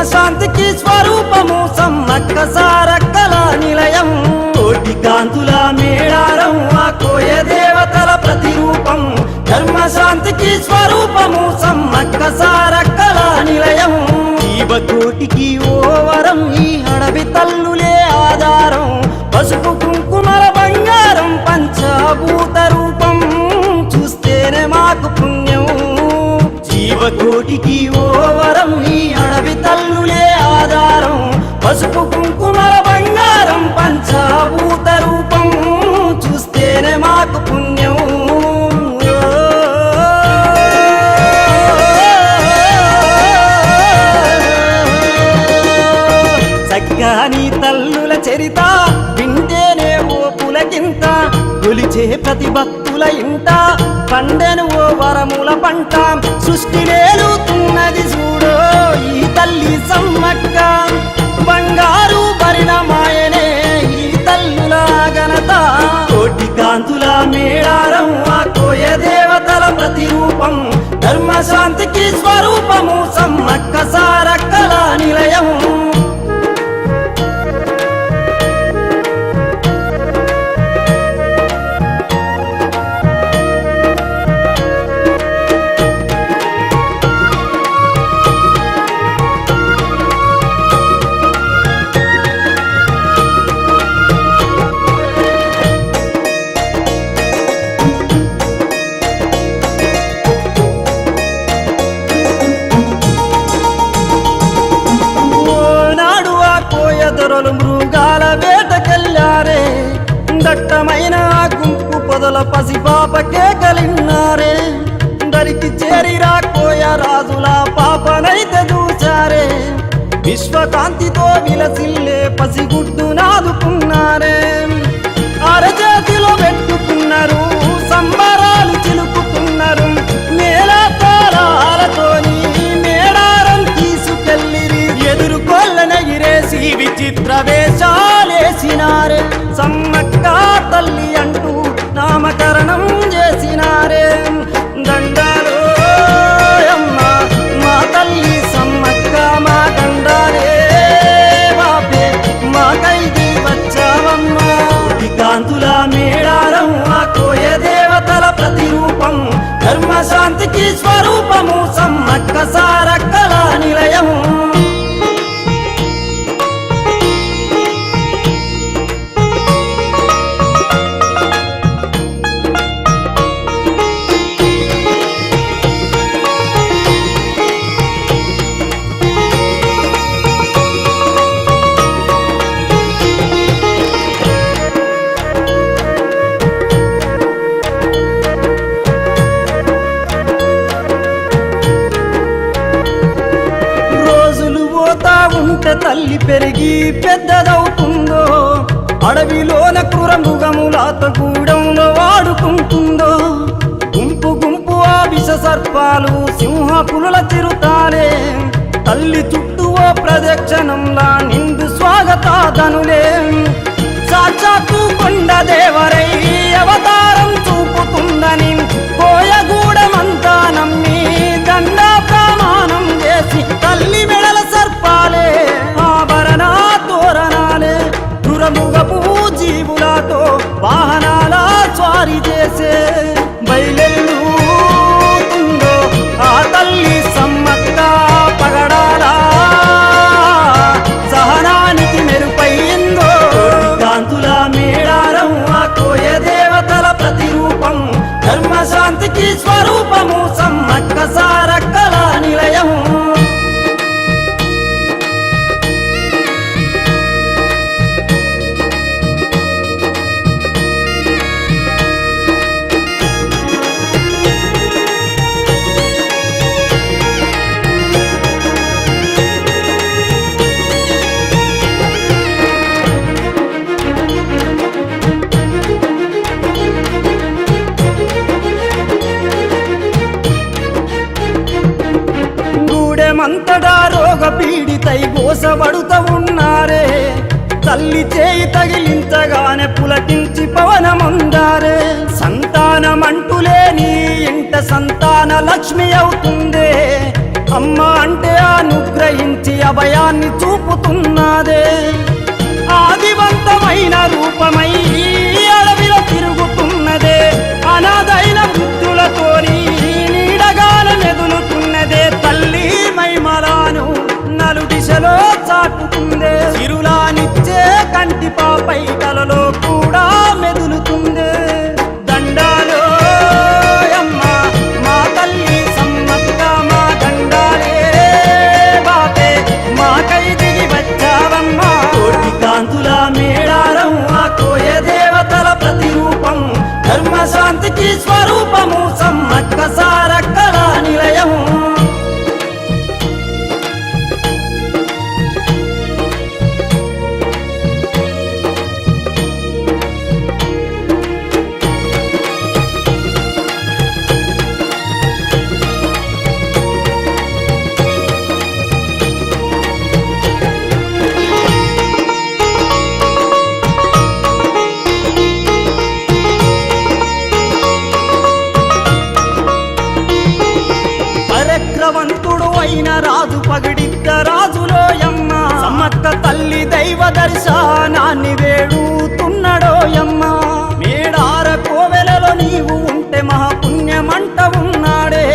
శాంతికి స్వరూపము సమ్మక్క సారక్కల నిలయం కోటి కాంతుల మేడారం ఆ కోయ దేవతల ప్రతిరూపం ధర్మ శాంతికి స్వరూపము సమ్మక్క సారక్కల నిలయం జీవకోటికి ఓ వరం ఈ అడవి తల్లులే ఆధారం పసుపు కుంకుమల బంగారం పంచభూత రూపం చూస్తేనే మాకు పుణ్యం జీవకోటికి ఓ వరం ఈ అడవి తల్లులే ఆధారం పసుపు కుంకుమల బంగారం పంచభూత రూపం చూస్తేనే మాకు పుణ్యం చక్కని తల్లుల చరిత వింటేనే ఓ పులకింత కొలిచే ప్రతి భక్తుల ఇంట పండెను ఓ వరముల పంట సృష్టి నేలుతున్నది చూడో ఈ తల్లి సమ్మక్క బంగారు పరిణమాయనే ఈ తల్లుల ఘనత కోటి కాంతుల మేడారం ఆ కోయ దేవతల ప్రతిరూపం ధర్మ శాంతికి స్వరూపము సమ్మక్క సారక్కల నిలయం మృగాల వేటకెళ్ళారే దట్టమైన గుంపు పొదల పసిపాప కేకలిన్నారే దరికి చేరిరా కోయ రాజుల పాపనైతే చూచారే విశ్వకాంతితో విలసిల్లే పసిగుడ్డు నాదుకున్నారే అరచేతిలో పెట్టుకున్నారు సంబరాలు చిలుకుతున్నారు నేల తారాలతోని మేడారం తీసుకెళ్ళిరి ఎదురుకొల్లనగిరేసి విచిత్ర వేషాలేసినారే సమ్మక్క తల్లి అంటూ నామకరణం చేసినారే దండాలో అమ్మ మా తల్లి సమ్మక్క మా దండాలే బాపే మా కైది వచ్చావమ్మ కాంతుల మేడారం ఆ కోయ దేవతల ప్రతిరూపం ధర్మ శాంతికి స్వరూపము సమ్మక్క సారక్కల నిలయం తల్లి పెరిగి పెద్దదవుతుందో అడవిలోన క్రూర మృగములతో గూడెంలో వాడుకుంటుందో గుంపు గుంపు ఆ విష సర్పాలు సింహ పులుల చిరుతాలే తల్లి చుట్టూ ఓ ప్రదక్షిణంలా నిండు స్వాగతాదనులే సాక్షాత్తు కొండ దేవరై అవతారం చూపుతుందని కోయగూడమంతా నమ్మి దండా ప్రమాణం చేసి తల్లి మెడల సర్పాలే ఆభరణ తోరణాలే దురముగపు జీవులతో వాహనాల స్వారీ చేసే బయలెల్లుతుందో ఆ తల్లి సమ్మక్క పగడాల సహనానికి మెరుపైందో కాంతుల మేడారం ఆ కోయ దేవతల ప్రతిరూపం ధర్మ శాంతికి స్వరూపము సమ్మక్క సారక్కల నిలయం అంతటా రోగ పీడితై గోసపడుత ఉన్నారే తల్లి చేయి తగిలించగానే పులకించి పవనముందారే సంతానమంటులేని ఇంట సంతాన లక్ష్మి అవుతుందే అమ్మ అంటే ఆ అనుగ్రహించి అభయాన్ని చూపుతున్నదే. ఆదివంతమైన రూపమై అడవిలో తిరుగుతున్నదే. అనాథైన వృద్ధులతోని నీడగాన మెదులుతున్నదే. తల్లి మైమలాను నలు దిశలో చాటుతుందే. చిరులానిచ్చే కంటి పాపై కలలో కూడా మెదులుతుందే. దండాలో అమ్మ మా తల్లి సమ్మక్క, మా దండాలే బాపే మాకై దిగి వచ్చావమ్మా. కోటి కాంతుల మేడారం ఆ కోయ దేవతల ప్రతిరూపం. ధర్మశాంతికి స్వరూపము సమ్మక్క సారక్కల నిలయము. చక్రవంతుడు అయిన రాజు పగిడిద్ద రాజులోయమ్మ. సమ్మక్క తల్లి దైవ దర్శనాన్ని వేడుతున్నాడోయమ్మ. మేడార కోవెలలో నీవు ఉంటే మహాపుణ్యమంట ఉన్నాడే.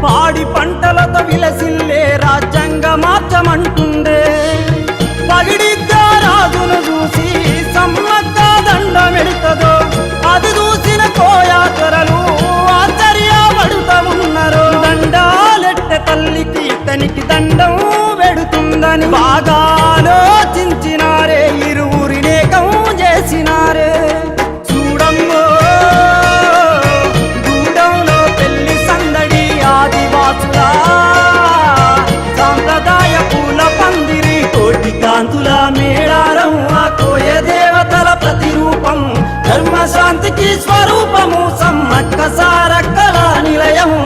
పాడి పంటలతో విలసిల్లే రాజ్యాంగ మార్చమంటుండే. పగిడిద్ద రాజును చూసి సమ్మక్క దండమెడుతదో. అది చూసిన కోయాతరలు ఆశ్చర్యపడుతూ ఉన్నారు. దండాలెట్టె తల్లికి ఇతనికి దండం వెడుతుందని బాగా ఆలోచించినారే. ఇరువురినేకం చేసినారే. చూడమ్మో గూడెంలో పెళ్లి సందడి. ఆదివాసుల సాంప్రదాయ పూల పందిరి. కోటి కాంతుల మేడారం ఆ కోయ దేవతల ప్రతిరూపం. ధర్మశాంతికి స్వరూపము సమ్మక్క సారక్కల నిలయము.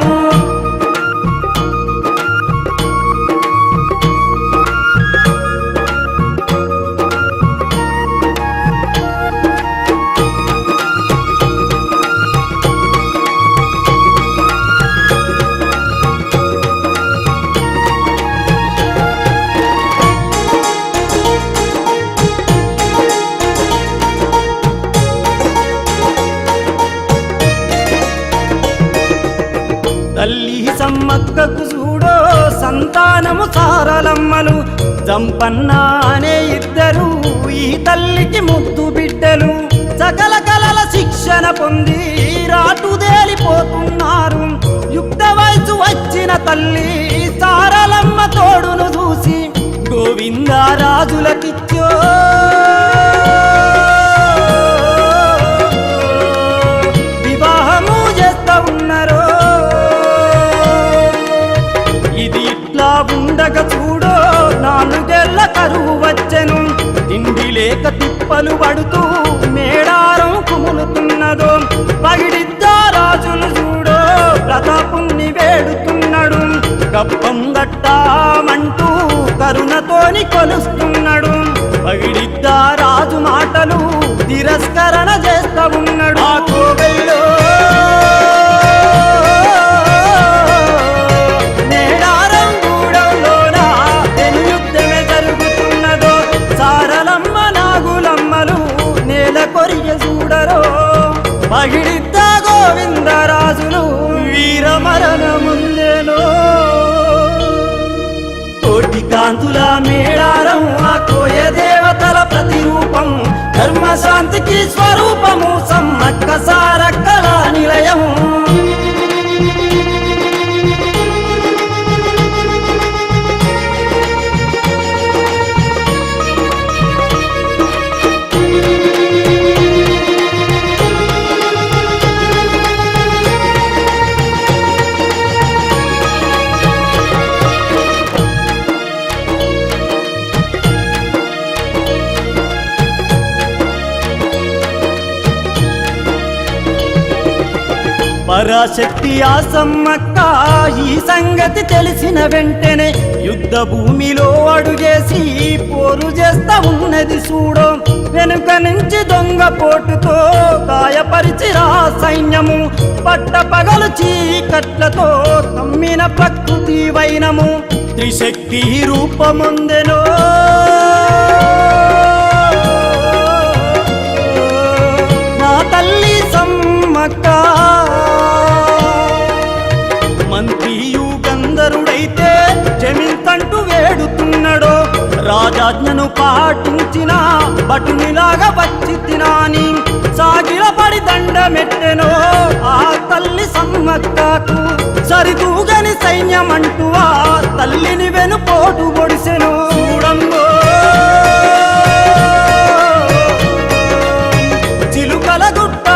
తల్లి సమ్మక్కకు చూడో సంతానము సారలమ్మలు. జంపన్న అనే ఇద్దరు ఈ తల్లికి ముద్దు బిడ్డలు. సకల కలల శిక్షణ పొంది రాటుదేలిపోతున్నారు. యుక్త వయసు వచ్చిన తల్లి సారలమ్మ తోడును చూసి గోవిందరాజులకిచ్చో. వివాహము చేస్తా ఉన్నారు. ఇది ఇట్లా ఉండక చూడో 4 ఏళ్ల కరువు వచ్చెను. తిండి లేక తిప్పలు పడుతూ మేడారం కుములుతున్నదో. పగిడిద్ద రాజులు చూడో ప్రతాపుణ్ణి వేడుతున్నాడు. గప్పం గట్టామంటూ కరుణతోని కొలుస్తున్నాడు. పగిడిద్ద రాజు మాటలు తిరస్కరణ చేస్తా ఉన్నాడు. ఆ కోవెల్లో మేడారం గూడెంలోన పెనుయుద్ధమే జరుగుతున్నదో. సారలమ్మ నాగులమ్మలు నేల కొరియ చూడరో. పగిడిద్ద గోవిందరాజులు వీరమరణముందెనో. కోటి కాంతుల మేడారం ఆ కోయ దేవతల ప్రతిరూపం. ధర్మశాంతికి స్వరూపము సమ్మక్క సారక్కల నిలయము. పరాశక్తి ఆ సమ్మక్క ఈ సంగతి తెలిసిన వెంటనే యుద్ధ భూమిలో అడుగేసి పోరు చేస్తా ఉన్నది చూడో. వెనుక నుంచి దొంగ పోటుతో గాయపరిచిరా సైన్యము. పట్ట పగలు చీకట్లతో కమ్మిన ప్రకృతి వైనము. త్రిశక్తి రూపముందెనో నా తల్లి సమ్మక్క. మంత్రియు గంధరుడైతే జమింతంటూ వేడుతున్నాడో, రాజాజ్ఞను పాటించిన భటునిలాగా వచ్చి తినాని సాగిలపడి దండమెట్టెనో ఆ తల్లి సమ్మక్కకు. సరితూగని సైన్యమంటూ ఆ తల్లిని వెనుపోటు పొడిసెను. చూడంగో చిలుకల గుట్ట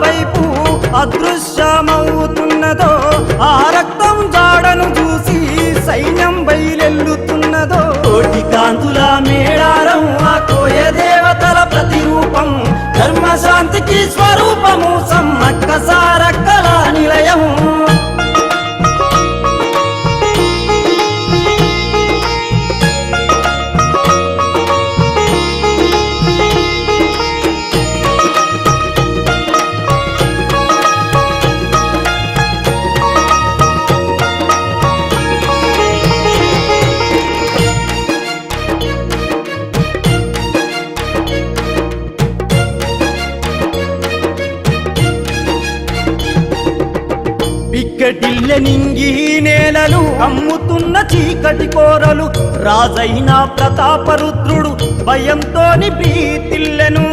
వైపు అదృశ్యమవుతున్నదో, ఆ రక్తం జాడను చూసి సైన్యం బయలెల్లుతున్నదో. కోటి కాంతుల మేడారం ఆ కోయ దేవతల ప్రతిరూపం, ధర్మశాంతికి స్వరూపము సమ్మక్క సారక్కల నిలయం. పిక్కటిల్లె నింగి నేలలు అమ్ముతున్న చీకటి కోరలు, రాజైన ప్రతాపరుద్రుడు భయంతోని ప్రీతిల్లెను.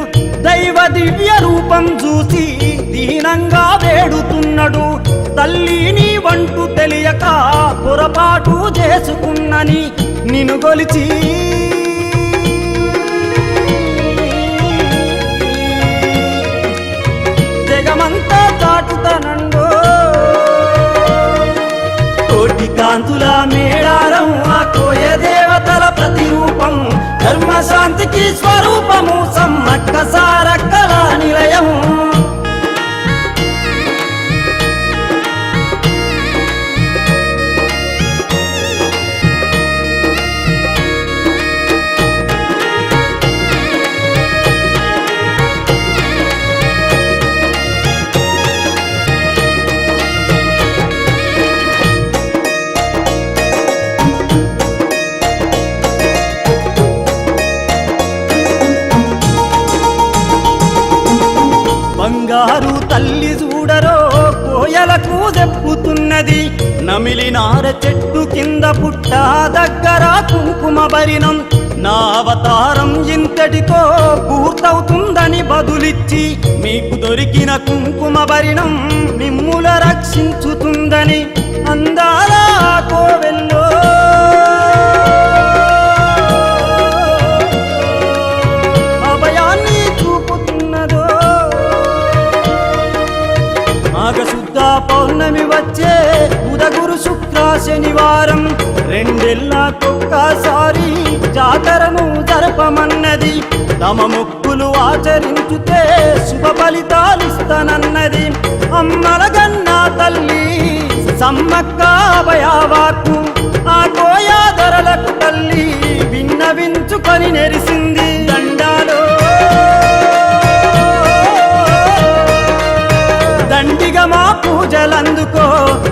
దైవ దివ్య రూపం చూసి దీనంగా వేడుతున్నాడు. తల్లిని వంటూ తెలియక పొరపాటు చేసుకున్నని నిన్ను గొలిచి జగమంతా చాటుతనండో. కోటి కాంతుల మేడారం ఆ కోయ దేవతల ప్రతిరూపం, ధర్మశాంతికి స్వరూపము సమ్మక్క సారక్కల నిలయం. బంగారు తల్లి చూడరో కోయలకు చెప్పుతున్నది. నమిలినార చెట్టు కింద పుట్ట దగ్గర కుంకుమ భరినం, నా అవతారం ఇంతటితో పూర్తవుతుందని బదులిచ్చి, మీకు దొరికిన కుంకుమ భరినం మిమ్ముల రక్షించుతుందని అందాల కోవెల్లో అభయాన్ని చూపుతున్నదో. మాఘశుద్ధ పౌర్ణమి వచ్చే బుధగురు శుక్ర శనివారం, రెండేళ్లకొక్కసారి జాతరను జరపమన్నది. తమ మొక్కులు ఆచరించుతే శుభ ఫలితాలిస్తానన్నది. అమ్మల గన్న తల్లి సమ్మక్క అభయవాక్కు, ఆ కోయా ధరలకు తల్లి విన్నవించుకొని నెరిసింది. దండాలో దండిగా మా పూజలందుకో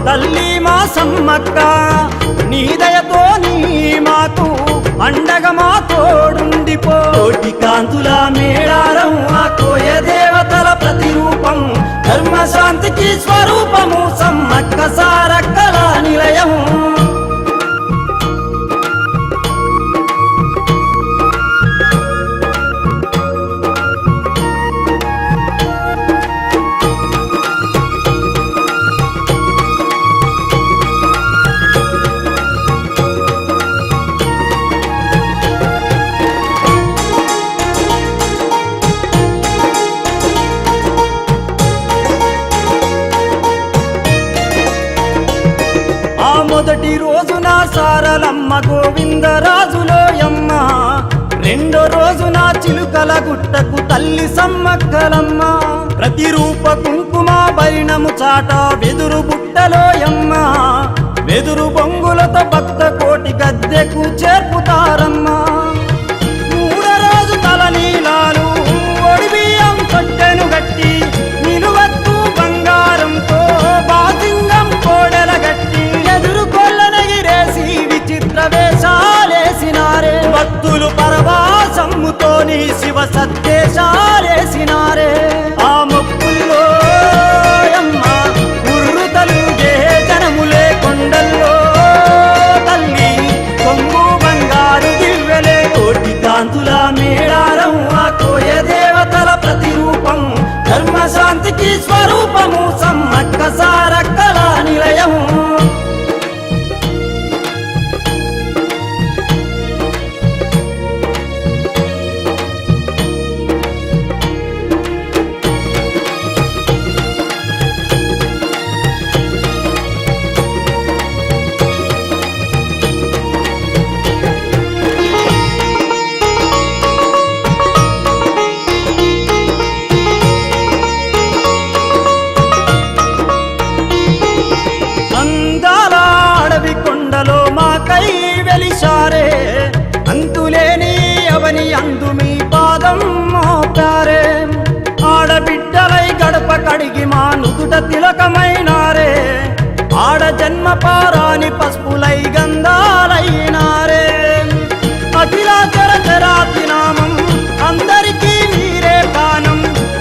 తల్లి మా సమ్మక్క, నీ దయతో నీ మాకు అండగా మా తోడుండిపో. కోటి కాంతుల మేడారం ఆ కోయ దేవతల ప్రతిరూపం, ధర్మశాంతికి స్వరూపము సమ్మక్క సారక్కల నిలయం. మొదటి రోజున సారలమ్మ గోవిందరాజులోయమ్మ, రెండో రోజున చిలుకల గుట్టకు తల్లి సమ్మక్కలమ్మ. ప్రతిరూప కుంకుమ భరిణము చాట వెదురు బుట్టలోయమ్మ, వెదురు బొంగులతో భక్త కోటి గద్దెకు చేర్పుతారమ్మ. మూడో రోజు తల నీలాలు ఒడిబియ్యం తొట్టెను గట్టి, నిలువత్తు బంగారంతో బాసింగం కోడెల గట్టి, ఎదురు కొల్లనగిరేసి విచిత్ర మొక్కుకొని శివ సత్యేశాలేసినారే ఆ మొక్కుల్లో యమ్మ ఉర్రు తలుగే జనములే కొండల్లో తల్లి కొమ్ము బంగారు దివ్వెలే కోటి కాంతుల మేడారం ఆ కోయ దేవతల ప్రతిరూపం ధర్మశాంతికి స్వరూపము సమ్మక్క సారక్కల నిలయం వెలిశారే అంతులేని అవని అందు మీ పాదం మోపారే ఆడబిడ్డలై గడప కడిగి మా నుదుట తిలకమైనారే ఆడ జన్మ పారాని పసుపులై గంధాలైనారే అఖిలాచర చరాతి నామం అందరికీ మీరే పానం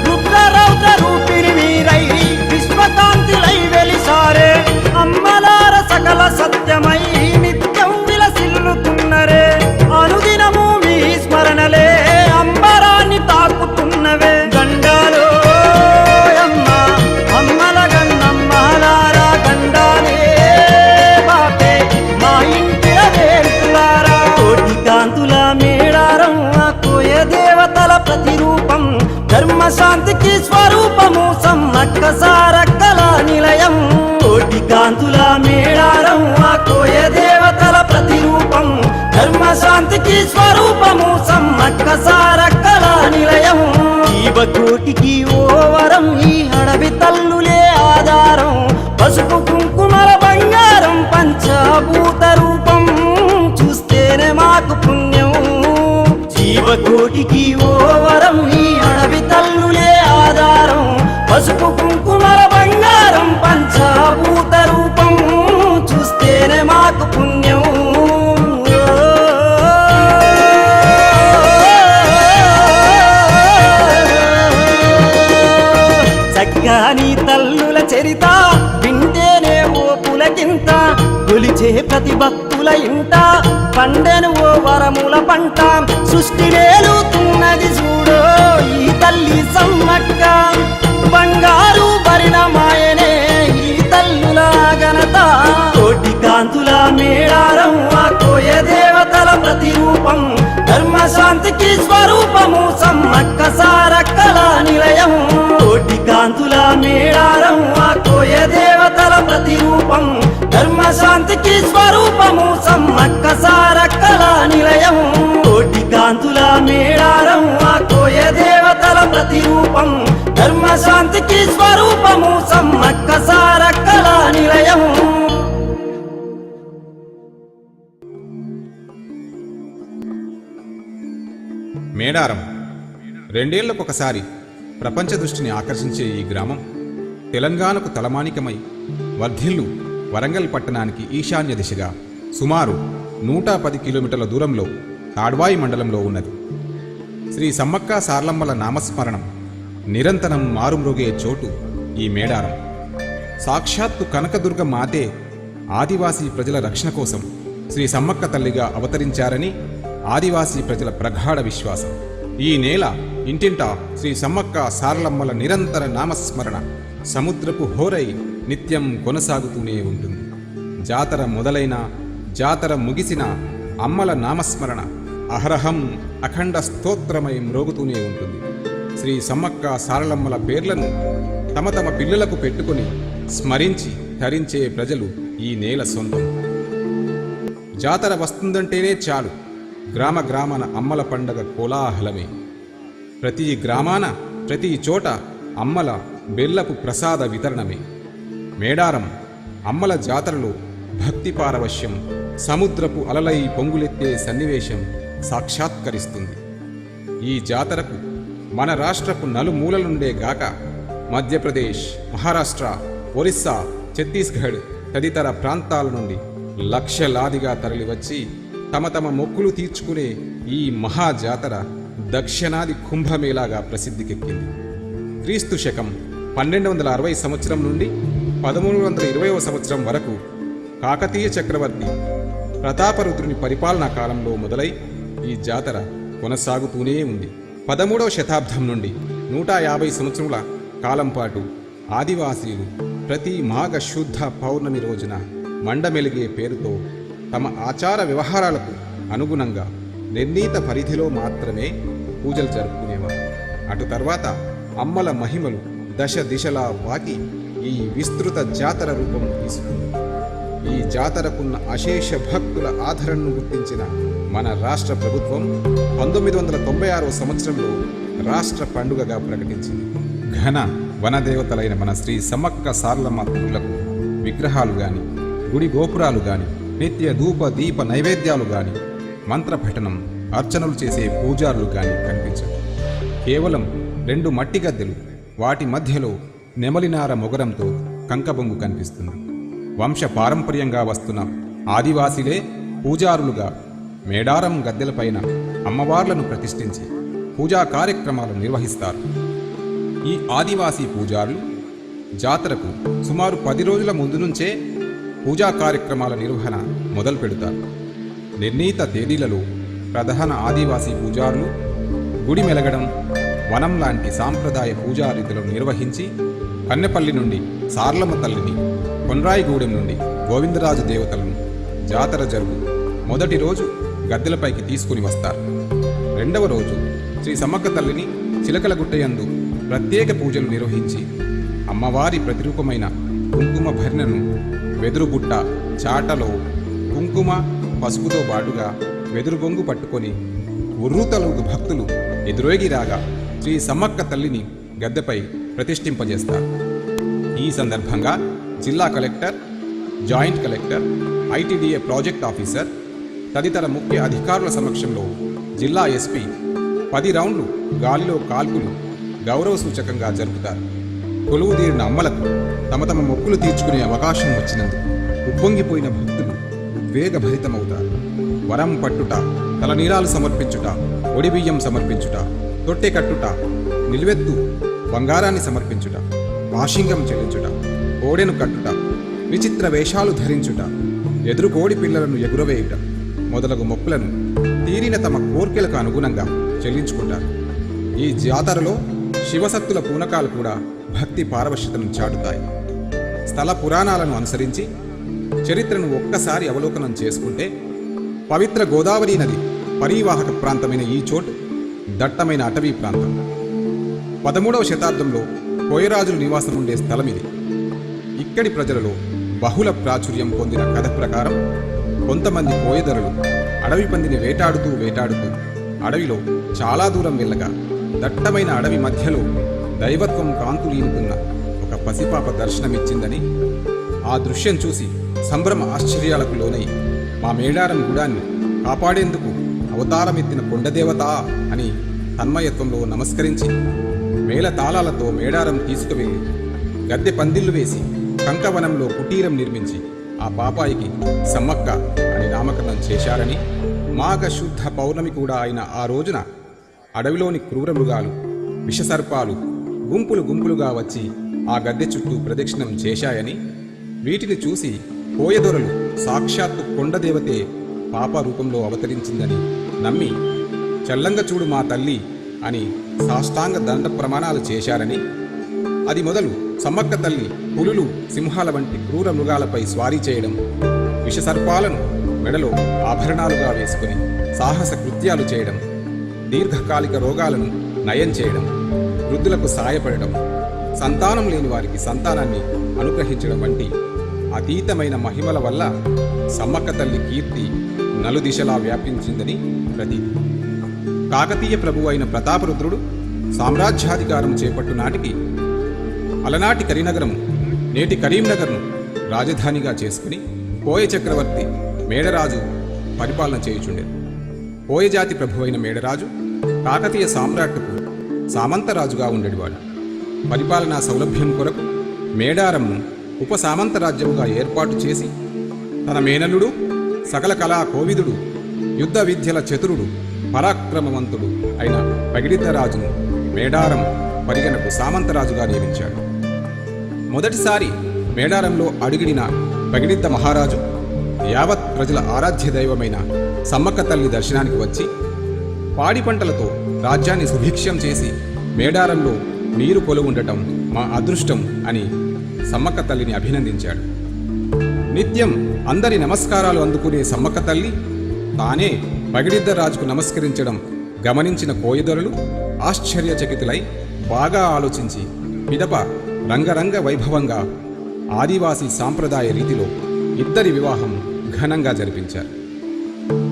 రుద్ర రౌద్ర రూపిణి మీరై విశ్వకాంతిలై వెలిసారే అమ్మలార సకల సత్యమై అనుదినము మీ స్మరణలే అంబరాన్ని తాకుతున్నవే గండాలో అమ్మ అమ్మల గన్నమ్మలారా గండాలే బాపే మా ఇంటిల వేల్పులారా కోటి కాంతుల మేడారం ఆ కోయ దేవతల ప్రతిరూపం ధర్మశాంతికి స్వరూపము సమ్మక్క సారక్కల నిలయం కోటి కాంతుల మేడారం ఆ కోయ దేవతల ప్రతిరూపం ధర్మశాంతికి స్వరూపము సమ్మక్క సారక్కల నిలయం జీవకోటికి ఓ వరం ఈ అడవి తల్లులే ఆధారం పసుపు కుంకుమల బంగారం పంచభూత రూపం చూస్తేనే మాకు పుణ్యం జీవకోటికి ఓ వరం ఈ అడవి తల్లులే ఆధారం పసుపు కుంకుమల బంగారం పంచభూత రూపం చూస్తేనే మాకు పుణ్యం చక్కని తల్లుల చరిత వింటేనే ఓ పులకింత కొలిచే ప్రతి భక్తుల ఇంట పండెను ఓ వరముల పంట సృష్టి వేలుతున్నది చూడో ఈ తల్లి సమ్మక్క బంగారు భరిన మాయనే ఈ తల్లుల ఘనత కోటి కాంతుల మేడారం ఆ కోయ దేవతల ప్రతిరూపం ధర్మశాంతికి స్వరూపము సమ్మక్క సారక్కల నిలయం కోటి కాంతుల మేడారం ఆ కోయ దేవతల ప్రతిరూపం ధర్మశాంతికి స్వరూపము సమ్మక్క సారక్కల నిలయం కోటి కాంతుల మేడారం ఆ కోయ దేవతల ప్రతిరూపం ధర్మశాంతికి స్వరూపము సమ్మక్క సారక్కల నిలయం మేడారం రెండేళ్లకొకసారి ప్రపంచ దృష్టిని ఆకర్షించే ఈ గ్రామం తెలంగాణకు తలమానికమై వర్ధిల్లు వరంగల్ పట్టణానికి ఈశాన్య దిశగా సుమారు 110 కిలోమీటర్ల దూరంలో తాడ్వాయి మండలంలో ఉన్నది. శ్రీ సమ్మక్క సార్లమ్మల నామస్మరణం నిరంతరం మారుమ్రోగే చోటు ఈ మేడారం. సాక్షాత్తు కనకదుర్గ మాతే ఆదివాసీ ప్రజల రక్షణ కోసం శ్రీ సమ్మక్క తల్లిగా అవతరించారని ఆదివాసీ ప్రజల ప్రగాఢ విశ్వాసం. ఈ నేల ఇంటింటా శ్రీ సమ్మక్క సారలమ్మల నిరంతర నామస్మరణ సముద్రపు హోరై నిత్యం కొనసాగుతూనే ఉంటుంది. జాతర మొదలైన జాతర ముగిసిన అమ్మల నామస్మరణ అహరహం అఖండ స్తోత్రమై మ్రోగుతూనే ఉంటుంది. శ్రీ సమ్మక్క సారలమ్మల పేర్లను తమ తమ పిల్లలకు పెట్టుకుని స్మరించి ధరించే ప్రజలు ఈ నేల సొంతం. జాతర వస్తుందంటేనే చాలు గ్రామ గ్రామాన అమ్మల పండగ కోలాహలమే. ప్రతి గ్రామాన ప్రతి చోట అమ్మల బెల్లపు ప్రసాద వితరణమే. మేడారం అమ్మల జాతరలో భక్తి పారవశ్యం సముద్రపు అలలై పొంగులెత్తే సన్నివేశం సాక్షాత్కరిస్తుంది. ఈ జాతరకు మన రాష్ట్రపు నలుమూలల నుండే గాక మధ్యప్రదేశ్, మహారాష్ట్ర, ఒరిస్సా, ఛత్తీస్గఢ్ తదితర ప్రాంతాల నుండి లక్షలాదిగా తరలివచ్చి తమ తమ మొక్కులు తీర్చుకునే ఈ మహాజాతర దక్షిణాది కుంభమేళాగా ప్రసిద్ధికెక్కింది. క్రీస్తు శకం 1260 సంవత్సరం నుండి 1320వ సంవత్సరం వరకు కాకతీయ చక్రవర్తి ప్రతాపరుద్రుని పరిపాలనా కాలంలో మొదలై ఈ జాతర కొనసాగుతూనే ఉంది. 13వ శతాబ్దం నుండి 150 సంవత్సరాల కాలం పాటు ఆదివాసీలు ప్రతి మాఘ శుద్ధ పౌర్ణమి రోజున మండమెలిగే పేరుతో తమ ఆచార వ్యవహారాలకు అనుగుణంగా నిర్ణీత పరిధిలో మాత్రమే పూజలు జరుపుకునేవారు. అటు తర్వాత అమ్మల మహిమలు దశ దిశలా పాకి ఈ విస్తృత జాతర రూపం తీసుకుంది. ఈ జాతరకున్న అశేష భక్తుల ఆదరణను గుర్తించిన మన రాష్ట్ర ప్రభుత్వం 1996వ సంవత్సరంలో రాష్ట్ర పండుగగా ప్రకటించింది. ఘన వనదేవతలైన మన శ్రీ సమ్మక్క సారలమ్మ తల్లులకు విగ్రహాలు గాని, గుడి గోపురాలు గాని, నిత్య ధూప దీప నైవేద్యాలు గాని, మంత్రపఠనం, అర్చనలు చేసే పూజారులు గాని కనిపించవు. కేవలం 2 మట్టి గద్దెలు, వాటి మధ్యలో నెమలినార మొగరంతో కంకబొంగు కనిపిస్తుంది. వంశ పారంపర్యంగా వస్తున్న ఆదివాసీలే పూజారులుగా మేడారం గద్దెలపైన అమ్మవార్లను ప్రతిష్ఠించి పూజా కార్యక్రమాలు నిర్వహిస్తారు. ఈ ఆదివాసీ పూజారులు జాతరకు సుమారు 10 రోజుల ముందు నుంచే పూజా కార్యక్రమాల నిర్వహణ మొదలు పెడతారు. నిర్ణీత తేదీలలో ప్రధాన ఆదివాసీ పూజారులు గుడి మెలగడం, వనం లాంటి సాంప్రదాయ పూజా రీతులను నిర్వహించి కన్నెపల్లి నుండి సార్లమ్మ తల్లిని, కొన్రాయిగూడెం నుండి గోవిందరాజు దేవతలను జాతర జరుగు మొదటి రోజు గద్దెలపైకి తీసుకుని వస్తారు. 2వ రోజు శ్రీ సమ్మక్క తల్లిని చిలకలగుట్టయందు ప్రత్యేక పూజలు నిర్వహించి అమ్మవారి ప్రతిరూపమైన కుంకుమ భరిణను వెదురుగుట్ట చాటలో కుంకుమ పసుపుతో పాటుగా వెదురు బొంగు పట్టుకొని ఉర్రూతలుగు భక్తులు ఎదురేగి రాగా శ్రీ సమ్మక్క తల్లిని గద్దెపై ప్రతిష్ఠింపజేస్తారు. ఈ సందర్భంగా జిల్లా collector, joint collector, ITDA project officer తదితర ముఖ్య అధికారుల సమక్షంలో జిల్లా ఎస్పీ 10 రౌండ్లు గాలిలో కాల్పులు గౌరవ సూచకంగా జరుపుతారు. కొలువుదీరిన అమ్మలకు తమ తమ మొక్కులు తీర్చుకునే అవకాశం వచ్చినందుకు ఉప్పొంగిపోయిన భక్తులు ఉద్వేగభరితమవుతారు. వరం పట్టుట, తలనీలాలు సమర్పించుట, ఒడిబియ్యం సమర్పించుట, తొట్టె కట్టుట, నిలువెత్తు బంగారాన్ని సమర్పించుట, వాషింగం చెల్లించుట, కోడెను కట్టుట, విచిత్ర వేషాలు ధరించుట, ఎదురు కోడి పిల్లలను ఎగురవేయుట మొదలగు మొక్కులను తీరిన తమ కోర్కెలకు అనుగుణంగా చెల్లించుకుంటారు. ఈ జాతరలో శివసత్తుల పూనకాలు కూడా భక్తి పారవశ్యతను చాటుతాయి. స్థల పురాణాలను అనుసరించి చరిత్రను ఒక్కసారి అవలోకనం చేసుకుంటే పవిత్ర గోదావరి నది పరీవాహక ప్రాంతమైన ఈ చోటు దట్టమైన అటవీ ప్రాంతం. 13వ శతాబ్దంలో కోయరాజులు నివాసం ఉండే స్థలం ఇది. ఇక్కడి ప్రజలలో బహుళ ప్రాచుర్యం పొందిన కథ ప్రకారం కొంతమంది కోయదొరలు అడవి పందిని వేటాడుతూ అడవిలో చాలా దూరం వెళ్ళగా దట్టమైన అడవి మధ్యలో దైవత్వం కాంతులీనుతున్న ఒక పసిపాప దర్శనమిచ్చిందని, ఆ దృశ్యం చూసి సంభ్రమ ఆశ్చర్యాలకు లోనై మా మేడారం గుడాన్ని కాపాడేందుకు అవతారమెత్తిన కొండదేవత అని తన్మయత్వంలో నమస్కరించి మేళ తాళాలతో మేడారం తీసుకువెళ్ళి గద్దె పందిళ్లు వేసి కంకవనంలో కుటీరం నిర్మించి ఆ పాపాయికి సమ్మక్క అని నామకరణం చేశారని, మాఘ శుద్ధ పౌర్ణమి కూడా అయిన ఆ రోజున అడవిలోని క్రూర మృగాలు, విషసర్పాలు గుంపులు గుంపులుగా వచ్చి ఆ గద్దె చుట్టూ ప్రదక్షిణం చేశాయని, వీటిని చూసి కోయదొరలు సాక్షాత్తు కొండదేవతే పాప రూపంలో అవతరించిందని నమ్మి చల్లంగ చూడు మా తల్లి అని సాష్టాంగ దండ ప్రమాణాలు చేశారని, అది మొదలు సమ్మక్క తల్లి పులులు, సింహాల వంటి క్రూర మృగాలపై స్వారీ చేయడం, విషసర్పాలను మెడలో ఆభరణాలుగా వేసుకుని సాహస కృత్యాలు చేయడం, దీర్ఘకాలిక రోగాలను నయం చేయడం, వృద్ధులకు సాయపడడం, సంతానం లేని వారికి సంతానాన్ని అనుగ్రహించడం వంటి అతీతమైన మహిమల వల్ల సమ్మక్క తల్లి కీర్తి నలుదిశలా వ్యాపించిందని ప్రతీతి. కాకతీయ ప్రభు అయిన ప్రతాపరుద్రుడు సామ్రాజ్యాధికారం చేపట్టు నాటికి అలనాటి కరీనగరం, నేటి కరీంనగర్ను రాజధానిగా చేసుకుని కోయ చక్రవర్తి మేడరాజు పరిపాలన చేయుచుండెను. కోయ జాతి ప్రభు అయిన మేడరాజు కాకతీయ సామ్రాట్టుకు సామంతరాజుగా ఉండేవాడు. పరిపాలనా సౌలభ్యం కొరకు మేడారంను ఉప సామంతరాజ్యముగా ఏర్పాటు చేసి తన మేనల్లుడు, సకల కళా కోవిదుడు, యుద్ధ విద్యల చతురుడు, పరాక్రమవంతుడు అయిన పగిడిద్దరాజును మేడారం పరిగణకు సామంతరాజుగా నియమించాడు. మొదటిసారి మేడారంలో అడుగిడిన పగిడిద్ద మహారాజు యావత్ ప్రజల ఆరాధ్య దైవమైన సమ్మక్క తల్లి దర్శనానికి వచ్చి పాడి పంటలతో రాజ్యాన్ని సుభిక్షం చేసి మేడారంలో మీరు కొలువుండటం మా అదృష్టం అని సమ్మక్క తల్లిని అభినందించాడు. నిత్యం అందరి నమస్కారాలు అందుకునే సమ్మక్క తల్లి తానే పగిడిద్దరాజుకు నమస్కరించడం గమనించిన కోయదొరలు ఆశ్చర్యచకితులై బాగా ఆలోచించి పిదప రంగరంగ వైభవంగా ఆదివాసీ సాంప్రదాయ రీతిలో ఇద్దరి వివాహం ఘనంగా జరిపించారు.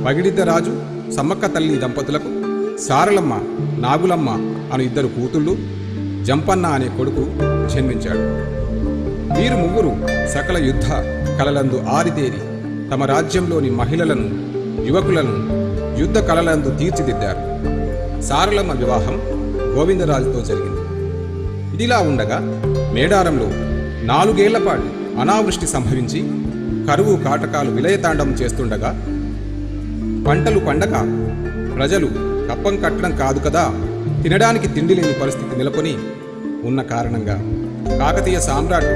పగిడిద్దరాజు సమ్మక్క తల్లి దంపతులకు సారలమ్మ నాగులమ్మ అను ఇద్దరు కూతుళ్ళు, జంపన్న అనే కొడుకు జన్మించాడు. వీరు ముగ్గురు సకల యుద్ధ కళలందు ఆరితేరి తమ రాజ్యంలోని మహిళలను యువకులను యుద్ధ కళలందు తీర్చిదిద్దారు. సారలమ్మ వివాహం గోవిందరాజుతో జరిగింది. ఇదిలా ఉండగా మేడారంలో 4 ఏళ్ల పాటు అనావృష్టి సంభవించి కరువు కాటకాలు విలయతాండం చేస్తుండగా పంటలు పండక ప్రజలు కప్పం కట్టడం కాదు కదా తినడానికి తిండి లేని పరిస్థితి నెలకొని ఉన్న కారణంగా కాకతీయ సామ్రాట్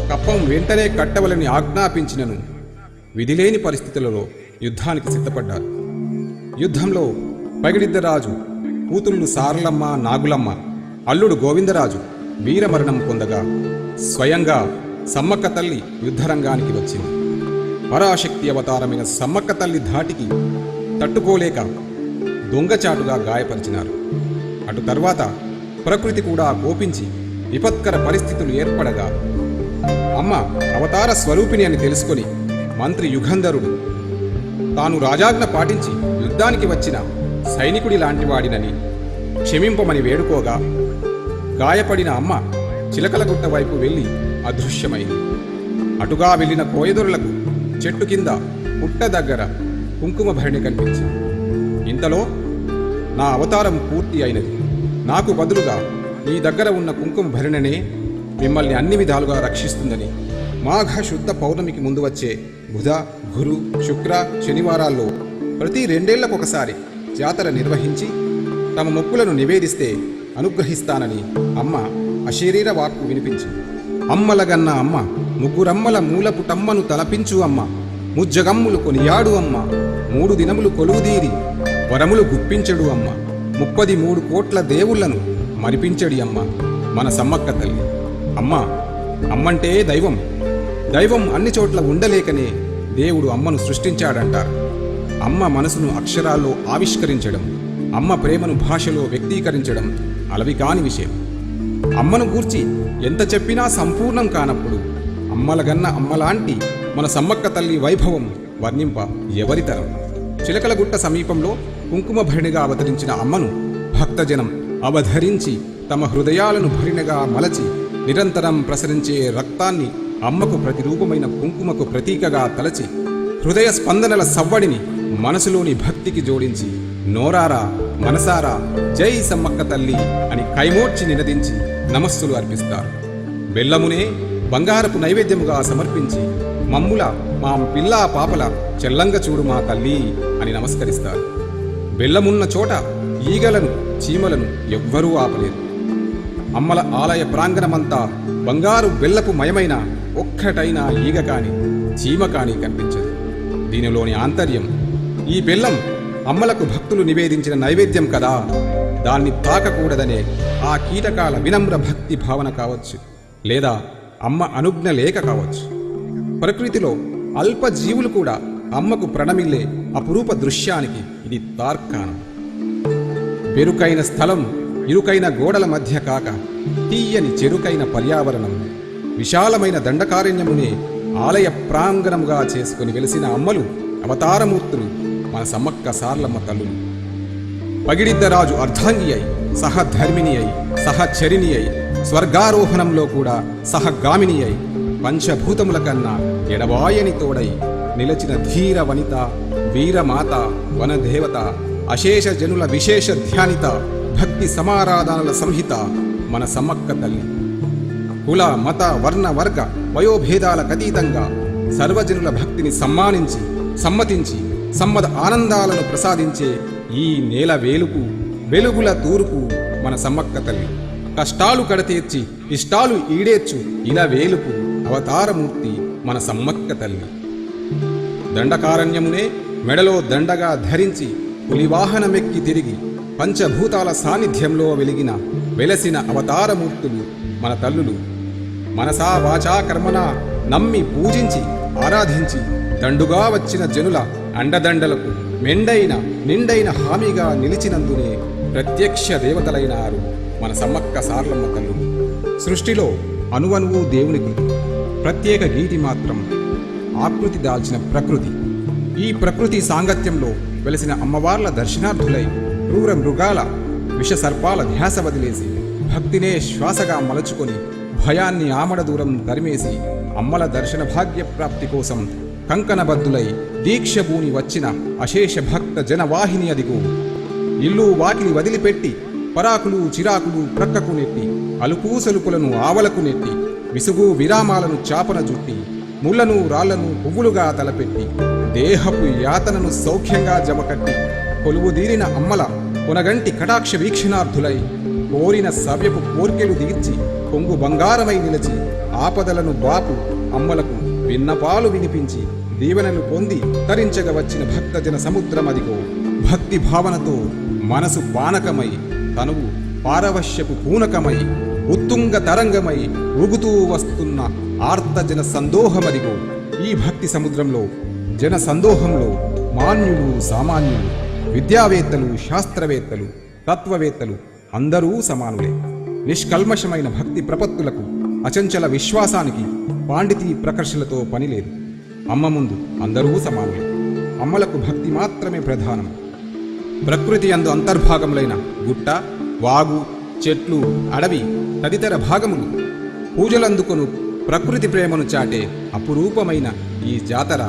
కప్పం వెంటనే కట్టవలని ఆజ్ఞాపించినను విధిలేని పరిస్థితులలో యుద్ధానికి సిద్ధపడ్డారు. యుద్ధంలో పగిడిద్దరాజు కూతుళ్ళు సారలమ్మ నాగులమ్మ అల్లుడు గోవిందరాజు వీరమరణం పొందగా స్వయంగా సమ్మక్క తల్లి యుద్ధరంగానికి వచ్చింది. పరాశక్తి అవతారమైన సమ్మక్క తల్లి ధాటికి తట్టుకోలేక దొంగచాటుగా గాయపరిచినారు. అటు తర్వాత ప్రకృతి కూడా కోపించి విపత్కర పరిస్థితులు ఏర్పడగా అమ్మ అవతార స్వరూపిణి అని తెలుసుకొని మంత్రి యుగంధరుడు తాను రాజాజ్ఞ పాటించి యుద్ధానికి వచ్చిన సైనికుడి లాంటివాడినని క్షమింపమని వేడుకోగా గాయపడిన అమ్మ చిలకలగుట్ట వైపు వెళ్ళి అదృశ్యమైంది. అటుగా వెళ్ళిన కోయదొరలకు చెట్టు కింద పుట్ట దగ్గర కుంకుమ భరణి కనిపించింది. ఇంతలో నా అవతారం పూర్తి అయినది, నాకు బదులుగా నీ దగ్గర ఉన్న కుంకుమ భరణనే మిమ్మల్ని అన్ని విధాలుగా రక్షిస్తుందని మాఘ శుద్ధ పౌర్ణమికి ముందు వచ్చే బుధ గురు శుక్ర శనివారాల్లో ప్రతి 2 ఏళ్లకొకసారి జాతర నిర్వహించి తమ మొక్కులను నివేదిస్తే అనుగ్రహిస్తానని అమ్మ అశరీర వాక్కు వినిపించింది. అమ్మలగన్న అమ్మ ముగ్గురమ్మల మూలపుటమ్మను తలపించు అమ్మ ముజ్జగమ్ములు కొనియాడు అమ్మ 3 దినములు కొలువుదీరి వరములు గుప్పించడు అమ్మ 33 కోట్ల దేవుళ్లను మరిపించడి అమ్మ మన సమ్మక్క తల్లి. అమ్మ అమ్మంటే దైవం, దైవం అన్ని చోట్ల ఉండలేకనే దేవుడు అమ్మను సృష్టించాడంటారు. అమ్మ మనసును అక్షరాల్లో ఆవిష్కరించడం, అమ్మ ప్రేమను భాషలో వ్యక్తీకరించడం అలవికాని విషయం. అమ్మను గూర్చి ఎంత చెప్పినా సంపూర్ణం కానప్పుడు అమ్మలగన్న అమ్మలాంటి మన సమ్మక్క తల్లి వైభవం వర్ణింప ఎవరితరం. చిలకలగుట్ట సమీపంలో కుంకుమ భరణిగా అవతరించిన అమ్మను భక్తజనం అవధరించి తమ హృదయాలను భరిణగా మలచి నిరంతరం ప్రసరించే రక్తాన్ని అమ్మకు ప్రతిరూపమైన కుంకుమకు ప్రతీకగా తలచి హృదయ స్పందనల సవ్వడిని మనసులోని భక్తికి జోడించి నోరారా మనసారా జై సమ్మక్క తల్లి అని కైమోర్చి నినదించి నమస్సులు అర్పిస్తారు. బెల్లమునే బంగారపు నైవేద్యముగా సమర్పించి మమ్ముల మా పిల్లా పాపల చెల్లంగ చూడు మా తల్లి అని నమస్కరిస్తారు. బెల్లమున్న చోట ఈగలను చీమలను ఎవ్వరూ ఆపలేరు. అమ్మల ఆలయ ప్రాంగణమంతా బంగారు బెల్లపు మయమైన ఒక్కటైనా ఈగ కాని చీమ కాని కనిపించదు. దీనిలోని ఆంతర్యం ఈ బెల్లం అమ్మలకు భక్తులు నివేదించిన నైవేద్యం కదా, దాన్ని తాకకూడదనే ఆ కీటకాల వినమ్ర భక్తి భావన కావచ్చు, లేదా అమ్మ అనుజ్ఞ లేక కావచ్చు. ప్రకృతిలో అల్ప జీవులు కూడా అమ్మకు ప్రణమిల్లే అపురూప దృశ్యానికి ఇది తార్కాణం. పెరుకైన స్థలం ఇరుకైన గోడల మధ్య కాక తీయని చెరుకైన పర్యావరణం విశాలమైన దండకారణ్యమునే ఆలయ ప్రాంగణముగా చేసుకుని వెలిసిన అమ్మలు అవతారమూర్తులు మన సమ్మక్క సార్లమ్మ తల్లులు. పగిడిద్దరాజు అర్ధాంగి అయి సహధర్మిణి అయి సహచరిణి అయి స్వర్గారోహణంలో కూడా సహగామిని అయి పంచభూతముల కన్నా ఎడబాయని తోడై నిలచిన ధీర వనిత వీరమాత వనదేవత అశేష జనుల విశేష ధ్యానిత భక్తి సమారాధనల సంహిత మన సమ్మక్క తల్లి. కుల మత వర్ణ వర్గ వయోభేదాలకతీతంగా సర్వజనుల భక్తిని సమ్మతించి సమ్మద ఆనందాలను ప్రసాదించే ఈ నేల వేలుపు వెలుగుల తూర్పు మన సమ్మక్క తల్లి. కష్టాలు కడతీర్చి ఇష్టాలు ఈడేర్చు ఇలా వేలుపు అవతారమూర్తి మన సమ్మక్క తల్లి. దండకారణ్యమునే మెడలో దండగా ధరించి పులివాహనమెక్కి తిరిగి పంచభూతాల సాన్నిధ్యంలో వెలిగిన వెలసిన అవతారమూర్తులు మన తల్లులు. మనసా వాచా కర్మన నమ్మి పూజించి ఆరాధించి దండుగా వచ్చిన జనుల అండదండలకు మెండైన నిండైన హామీగా నిలిచినందునే ప్రత్యక్ష దేవతలైనారు మన సమ్మక్క సార్లమ్మ తల్లులు. సృష్టిలో అణువణువు దేవునికి ప్రత్యేక గీతి మాత్రం ఆకృతి దాల్చిన ప్రకృతి. ఈ ప్రకృతి సాంగత్యంలో వెలసిన అమ్మవార్ల దర్శనార్థులై క్రూర మృగాల విషసర్పాల ధ్యాస వదిలేసి భక్తినే శ్వాసగా మలచుకొని భయాన్ని ఆమడ దూరం తరిమేసి అమ్మల దర్శన భాగ్య ప్రాప్తి కోసం కంకణబద్ధులై దీక్షభూని వచ్చిన అశేష భక్త జనవాహిని అదిగో. ఇల్లు వాకిలి వదిలిపెట్టి పరాకులు చిరాకులు ప్రక్కకు నెట్టి అలుపు సలుపులను ఆవలకు నెట్టి విసుగు విరామాలను చాపన జుట్టి ముళ్లను రాళ్లను పువ్వులుగా తలపెట్టి దేహపు యాతనను సౌఖ్యంగా జమకట్టి కొలువుదీరిన అమ్మల కొనగంటి కటాక్ష వీక్షణార్థులై కోరిన సవ్యపు కోర్కెలు తీర్చి కొంగు బంగారమై నిలిచి ఆపదలను బాపు అమ్మలకు విన్నపాలు వినిపించి దీవెనలు పొంది తరించగ వచ్చిన భక్తజన సముద్రమదిగో. భక్తి భావనతో మనసు పానకమై తనువు పారవశ్యపు పూనకమై ఉత్తుంగ తరంగమై ఊగుతూ వస్తున్న ఆర్తజన సందోహమదిగో. ఈ భక్తి సముద్రంలో జన సందోహంలో మాన్యులు సామాన్యులు విద్యావేత్తలు శాస్త్రవేత్తలు తత్వవేత్తలు అందరూ సమానులే. నిష్కల్మషమైన భక్తి ప్రపత్తులకు అచంచల విశ్వాసానికి పాండితీ ప్రకర్షలతో పనిలేదు. అమ్మ ముందు అందరూ సమానులే. అమ్మలకు భక్తి మాత్రమే ప్రధానం. ప్రకృతి అందు అంతర్భాగములైన గుట్ట వాగు చెట్లు అడవి తదితర భాగములు పూజలందుకొను ప్రకృతి ప్రేమను చాటే అపురూపమైన ఈ జాతర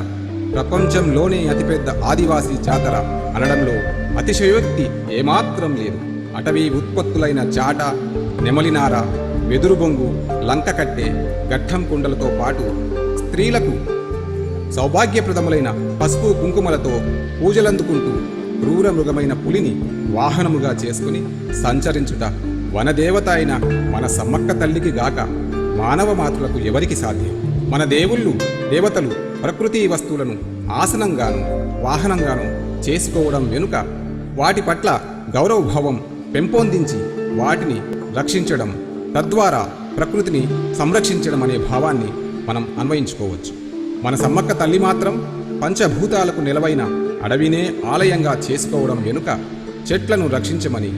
ప్రపంచంలోనే అతిపెద్ద ఆదివాసీ జాతర అనడంలో అతిశయోక్తి ఏమాత్రం లేదు. అటవీ ఉత్పత్తులైన చాట నెమలినార వెదురుబొంగు లంకకట్టె గట్టం కుండలతో పాటు స్త్రీలకు సౌభాగ్యప్రదములైన పసుపు కుంకుమలతో పూజలందుకుంటూ క్రూర మృగమైన పులిని వాహనముగా చేసుకుని సంచరించుట వనదేవత అయిన మన సమ్మక్క తల్లికి గాక మానవ మాతృలకు ఎవరికి సాధ్యం? మన దేవుళ్ళు దేవతలు ప్రకృతి వస్తువులను ఆసనంగాను వాహనంగాను చేసుకోవడం వెనుక వాటి పట్ల గౌరవభావం పెంపొందించి వాటిని రక్షించడం, తద్వారా ప్రకృతిని సంరక్షించడం అనే భావాన్ని మనం అన్వయించుకోవచ్చు. మన సమ్మక్క తల్లి మాత్రం పంచభూతాలకు నిలవైన అడవినే ఆలయంగా చేసుకోవడం వెనుక చెట్లను రక్షించమని,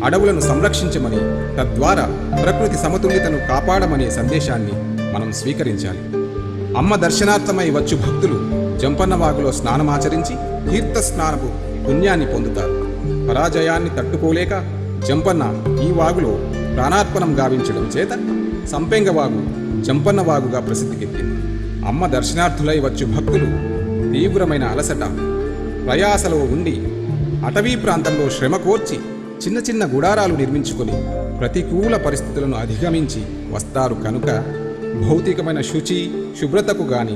అడవులను సంరక్షించమని, తద్వారా ప్రకృతి సమతుల్యతను కాపాడమనే సందేశాన్ని మనం స్వీకరించాలి. అమ్మ దర్శనార్థమై వచ్చు భక్తులు జంపన్నవాగులో స్నానమాచరించి తీర్థస్నానపు పుణ్యాన్ని పొందుతారు. పరాజయాన్ని తట్టుకోలేక జంపన్న ఈ వాగులో ప్రాణార్పణం గావించడం చేత సంపెంగవాగు జంపన్నవాగుగా ప్రసిద్ధికెక్కింది. అమ్మ దర్శనార్థులై వచ్చు భక్తులు తీవ్రమైన అలసట ప్రయాసలో ఉండి అటవీ ప్రాంతంలో శ్రమ కోర్చి చిన్న చిన్న గుడారాలు నిర్మించుకొని ప్రతికూల పరిస్థితులను అధిగమించి వస్తారు కనుక భౌతికమైన శుచి శుభ్రతకు గాని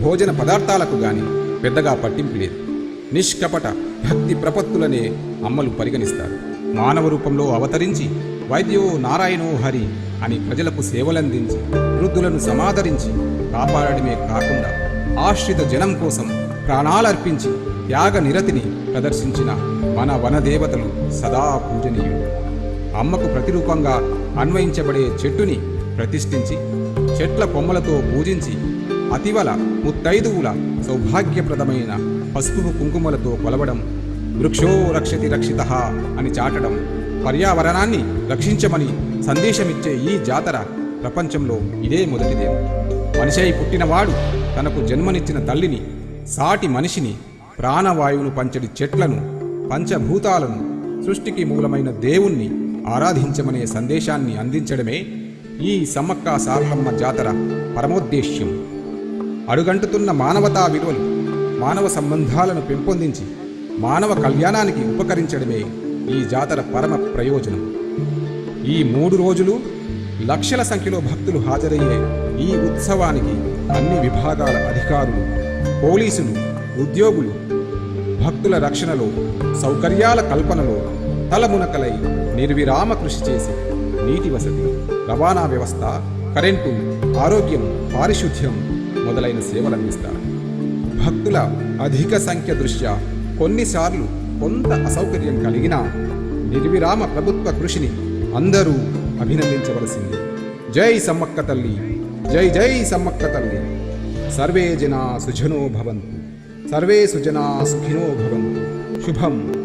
భోజన పదార్థాలకు గాని పెద్దగా పట్టింపు లేదు. నిష్కపట భక్తి ప్రపత్తులనే అమ్మలు పరిగణిస్తారు. మానవ రూపంలో అవతరించి వైద్యో నారాయణో హరి అని ప్రజలకు సేవలందించి వృద్ధులను సమాదరించి కాపాడడమే కాకుండా ఆశ్రిత జనం కోసం ప్రాణాలర్పించి త్యాగ నిరతిని ప్రదర్శించిన మన వనదేవతలు సదా పూజనీయులు. అమ్మకు ప్రతిరూపంగా అన్వయించబడే చెట్టుని ప్రతిష్ఠించి చెట్ల కొమ్మలతో పూజించి అతివల ముత్తైదువుల సౌభాగ్యప్రదమైన పసుపు కుంకుమలతో కొలవడం, వృక్షో రక్షతి రక్షితః అని చాటడం, పర్యావరణాన్ని రక్షించమని సందేశమిచ్చే ఈ జాతర ప్రపంచంలో ఇదే మొదటిదే. మనిషై పుట్టినవాడు తనకు జన్మనిచ్చిన తల్లిని, సాటి మనిషిని, ప్రాణవాయువును పంచడి చెట్లను, పంచభూతాలను, సృష్టికి మూలమైన దేవుణ్ణి ఆరాధించమనే సందేశాన్ని అందించడమే ఈ సమ్మక్క సారలమ్మ జాతర పరమోద్దేశ్యం. అడుగంటుతున్న మానవతా విలువలు, మానవ సంబంధాలను పెంపొందించి మానవ కళ్యాణానికి ఉపకరించడమే ఈ జాతర పరమ ప్రయోజనం. ఈ 3 రోజులు లక్షల సంఖ్యలో భక్తులు హాజరయ్యే ఈ ఉత్సవానికి అన్ని విభాగాల అధికారులు, పోలీసులు, ఉద్యోగులు, భక్తుల రక్షణలో, సౌకర్యాల కల్పనలో తలమునకలై నిర్విరామ కృషి చేసి నీటి వసతి, రవాణా వ్యవస్థ, కరెంటు, ఆరోగ్యం, పారిశుద్ధ్యం మొదలైన సేవలందిస్తారు. భక్తుల అధిక సంఖ్య దృష్ట్యా కొన్నిసార్లు కొంత అసౌకర్యం కలిగినా నిర్విరామ ప్రభుత్వ కృషిని అందరూ అభినందించవలసింది. జై సమ్మక్క తల్లి, జై జై సమ్మక్క తల్లి. సర్వే జనా సుజనో భవంతు, సర్వే సుజనా సుఖినో భవంతు. శుభం.